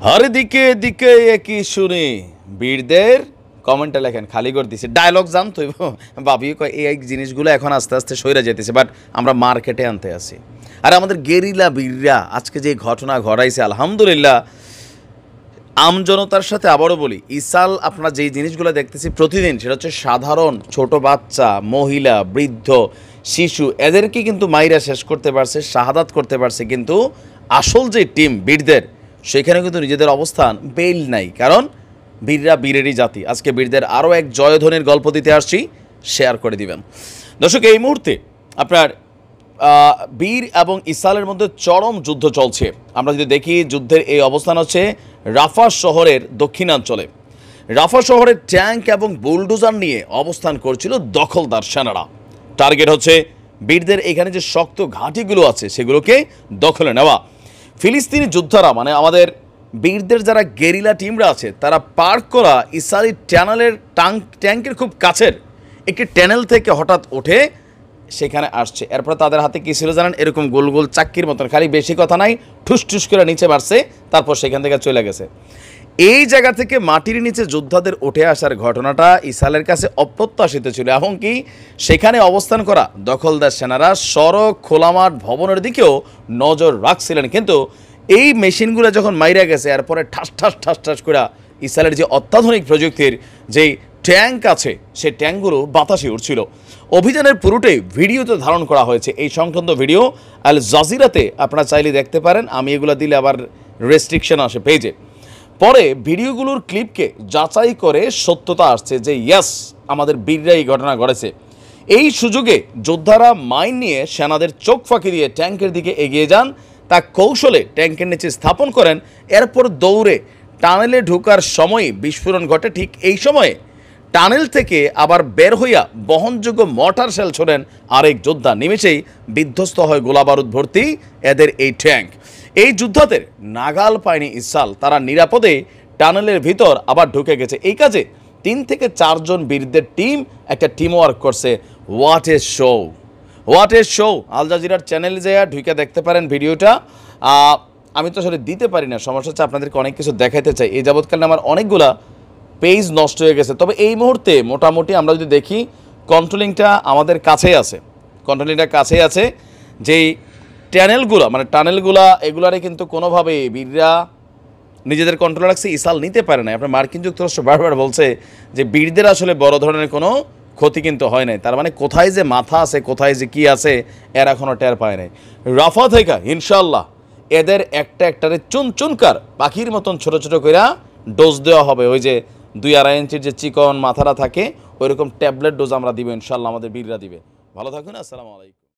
हर दिके दिके একই শুনি বীরদের কমেন্টে লেখেন খালি করে দিছে ডায়লগ জান তুই ভাবি কয় এই জিনিসগুলো এখন আস্তে আস্তে সইরা যেতেছে বাট আমরা মার্কেটে আনতে আসি আর আমাদের গেরিলা বীররা আজকে যে ঘটনা ঘটাইছে আলহামদুলিল্লাহ আমজনতার সাথে আবারও বলি ইসাল আপনারা যেই জিনিসগুলো দেখতেছি প্রতিদিন সেটা হচ্ছে সাধারণ ছোট বাচ্চা মহিলা বৃদ্ধ শিশু এদেরকে কিন্তু মাইরা শেষ করতে পারছে শাহাদাত করতে পারছে কিন্তু আসল যে টিম বীরদের সেখানে কিন্তু নিজেদের অবস্থান বেল নাই কারণ বীররা বীরেরই জাতি আজকে বীরদের আরও এক জয়ধ্বনির গল্প দিতে আসছি শেয়ার করে দিবেন দর্শক এই মুহূর্তে আপনার বীর এবং ইসালের মধ্যে চরম যুদ্ধ চলছে আমরা যদি দেখি যুদ্ধের এই অবস্থান হচ্ছে রাফা শহরের দক্ষিণাঞ্চলে রাফা শহরের ট্যাঙ্ক এবং বুলডোজার নিয়ে অবস্থান করছিল দখলদার সেনারা টার্গেট হচ্ছে বীরদের এখানে যে শক্ত ঘাঁটিগুলো আছে সেগুলোকে দখলে নেওয়া ফিলিস্তিনি যোদ্ধারা মানে আমাদের বীরদের যারা গেরিলা টিমরা আছে তারা পার্ক করা ইসরায়েলি ট্যানেলের ট্যাঙ্কের খুব কাছের একটি ট্যানেল থেকে হঠাৎ ওঠে সেখানে আসছে এরপর তাদের হাতে কী ছিল জানেন এরকম গোল গোল চাক্কির মতন খালি বেশি কথা নাই ঠুস ঠুস করে নিচে মারছে তারপর সেখান থেকে চলে গেছে এই জায়গা থেকে মাটির নিচে যোদ্ধাদের উঠে আসার ঘটনাটা ইসরায়েলের কাছে অপ্রত্যাশিত ছিল এমনকি সেখানে অবস্থান করা দখলদার সেনারা সড়ক খোলামাঠ ভবনের দিকেও নজর রাখছিলেন কিন্তু এই মেশিনগুলো যখন মাইরা গেছে এরপরে ঠাস ঠাস ঠাস ঠাস করে ইসরায়েলের যে অত্যাধুনিক প্রযুক্তির যেই ট্যাঙ্ক আছে সেই ট্যাঙ্কগুলো বাতাসে উঠছিল অভিযানের পুরোটাই ভিডিওতে ধারণ করা হয়েছে এই সংক্রান্ত ভিডিও আল জাজিরাতে আপনারা চাইলে দেখতে পারেন আমি এগুলো দিলে আবার রেস্ট্রিকশন আসে পেজে পরে ভিডিওগুলোর ক্লিপকে যাচাই করে সত্যতা আসছে যে ইয়েস আমাদের বীররা এই ঘটনা ঘটেছে এই সুযোগে যোদ্ধারা মাইন নিয়ে সেনাদের চোখ ফাঁকি দিয়ে ট্যাঙ্কের দিকে এগিয়ে যান তা কৌশলে ট্যাঙ্কের নিচে স্থাপন করেন এরপর দৌড়ে টানেলে ঢোকার সময় বিস্ফোরণ ঘটে ঠিক এই সময়ে টানেল থেকে আবার বের হইয়া বহনযোগ্য মর্টার শেল ছোড়েন আরেক যোদ্ধা নিমেষেই বিধ্বস্ত হয় গোলাবারুদ ভর্তি এদের এই ট্যাঙ্ক এই যোদ্ধাদের নাগাল পায়নি ইসরায়েল তারা নিরাপদে টানেলের ভিতর আবার ঢুকে গেছে এই কাজে 3 থেকে 4 জন বীরদের টিম একটা টিম ওয়ার্ক করছে হোয়াট এ শো আল জাজিরার চ্যানেলে যেয়ে ঢুকে দেখতে পারেন ভিডিওটা আমি তো আসলে দিতে পারি না সমস্যা হচ্ছে আপনাদেরকে অনেক কিছু দেখাইতে চাই এই যাবৎকালে আমার অনেকগুলা পেজ নষ্ট হয়ে গেছে তবে এই মুহূর্তে মোটামুটি আমরা যদি দেখি কন্ট্রোলিংটা আমাদের কাছেই আছে যেই ট্যানেলগুলো মানে টানেলগুলা এগুলারে কিন্তু কোনোভাবেই বীররা নিজেদের কন্ট্রোলে রাখছে ইসরায়েল নিতে পারে না আপনার মার্কিন যুক্তরাষ্ট্র বারবার বলছে যে বীরদের আসলে বড় ধরনের কোনো ক্ষতি কিন্তু হয় নাই তার মানে কোথায় যে মাথা আছে কোথায় যে কি আছে এর এখনও টের পায় নাই রাফা থেকে ইনশাল্লাহ এদের একটারে চুনকার পাখির মতন ছোট ছোট কইরা ডোজ দেওয়া হবে ওই যে 2-2.5 ইঞ্চির যে চিকন মাথাটা থাকে ওইরকম ট্যাবলেট ডোজ আমরা দিব ইনশাল্লাহ আমাদের বীররা দিবে ভালো থাকুন আসসালামু আলাইকুম